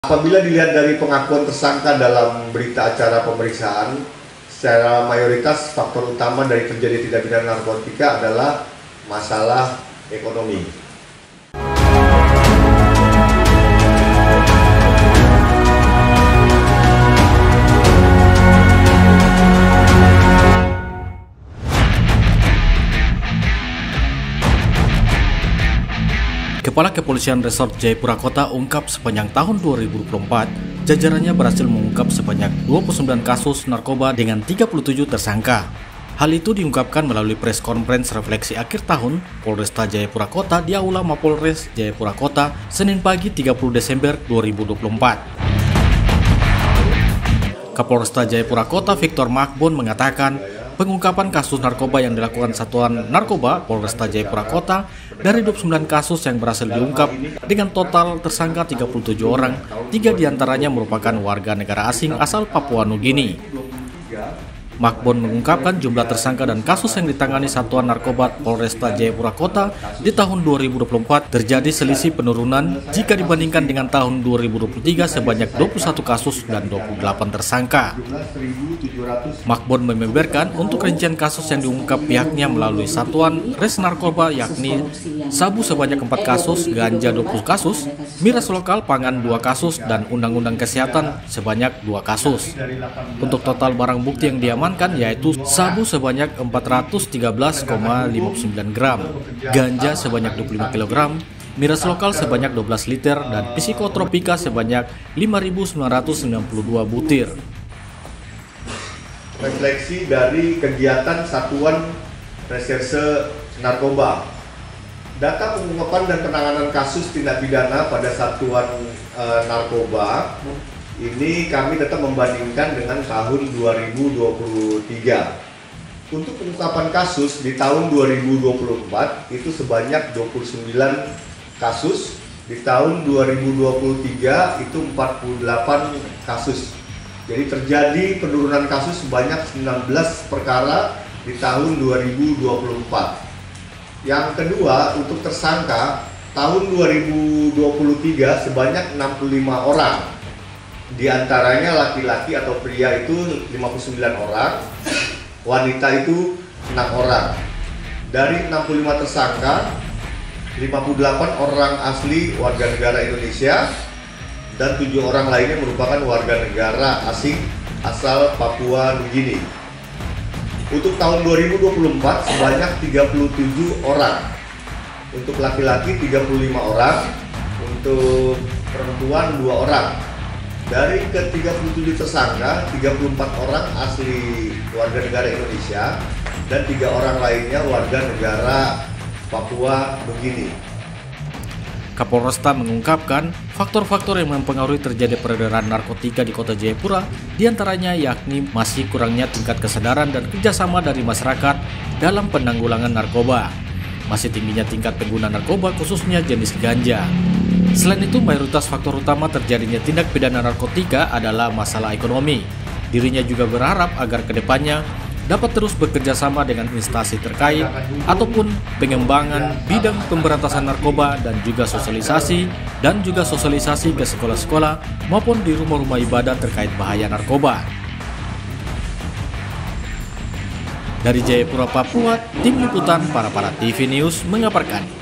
Apabila dilihat dari pengakuan tersangka dalam berita acara pemeriksaan, secara mayoritas faktor utama dari terjadi tindak pidana narkotika adalah masalah ekonomi. Kepala Kepolisian Resort Jayapura Kota ungkap sepanjang tahun 2024, jajarannya berhasil mengungkap sebanyak 29 kasus narkoba dengan 37 tersangka. Hal itu diungkapkan melalui press conference refleksi akhir tahun Polresta Jayapura Kota di Aula Mapolres Jayapura Kota, Senin pagi 30 Desember 2024. Kapolresta Jayapura Kota Victor Makbon mengatakan, pengungkapan kasus narkoba yang dilakukan Satuan Narkoba Polresta Jayapura Kota dari 29 kasus yang berhasil diungkap dengan total tersangka 37 orang, 3 diantaranya merupakan warga negara asing asal Papua Nugini. Makbon mengungkapkan jumlah tersangka dan kasus yang ditangani Satuan Narkoba Polresta Jayapura Kota di tahun 2024 terjadi selisih penurunan jika dibandingkan dengan tahun 2023 sebanyak 21 kasus dan 28 tersangka. Makbon membeberkan untuk rincian kasus yang diungkap pihaknya melalui Satuan Res Narkoba yakni sabu sebanyak 4 kasus, ganja 20 kasus, miras lokal pangan 2 kasus, dan undang-undang kesehatan sebanyak 2 kasus. Untuk total barang bukti yang diamankan yaitu sabu sebanyak 413,59 gram, ganja sebanyak 25 kg, miras lokal sebanyak 12 liter, dan psikotropika sebanyak 5.992 butir. Refleksi dari kegiatan Satuan Reserse Narkoba. Data pengungkapan dan penanganan kasus tindak pidana pada Satuan Narkoba ini kami tetap membandingkan dengan tahun 2023. Untuk pengungkapan kasus di tahun 2024 itu sebanyak 29 kasus, di tahun 2023 itu 48 kasus. Jadi terjadi penurunan kasus sebanyak 19 perkara di tahun 2024. Yang kedua, untuk tersangka tahun 2023 sebanyak 65 orang. Di antaranya laki-laki atau pria itu 59 orang, wanita itu 6 orang. Dari 65 tersangka, 58 orang asli warga negara Indonesia dan 7 orang lainnya merupakan warga negara asing asal Papua Nugini. Untuk tahun 2024 sebanyak 37 orang. Untuk laki-laki 35 orang, untuk perempuan 2 orang. Dari ke-37 tersangka, 34 orang asli warga negara Indonesia dan 3 orang lainnya warga negara Papua Nugini. Kapolresta mengungkapkan faktor-faktor yang mempengaruhi terjadi peredaran narkotika di Kota Jayapura diantaranya yakni masih kurangnya tingkat kesadaran dan kerjasama dari masyarakat dalam penanggulangan narkoba, masih tingginya tingkat pengguna narkoba khususnya jenis ganja. Selain itu, mayoritas faktor utama terjadinya tindak pidana narkotika adalah masalah ekonomi. Dirinya juga berharap agar kedepannya dapat terus bekerja sama dengan instansi terkait ataupun pengembangan bidang pemberantasan narkoba dan juga sosialisasi ke sekolah-sekolah maupun di rumah-rumah ibadah terkait bahaya narkoba. Dari Jayapura, Papua, Tim Liputan Para TV News mengabarkan.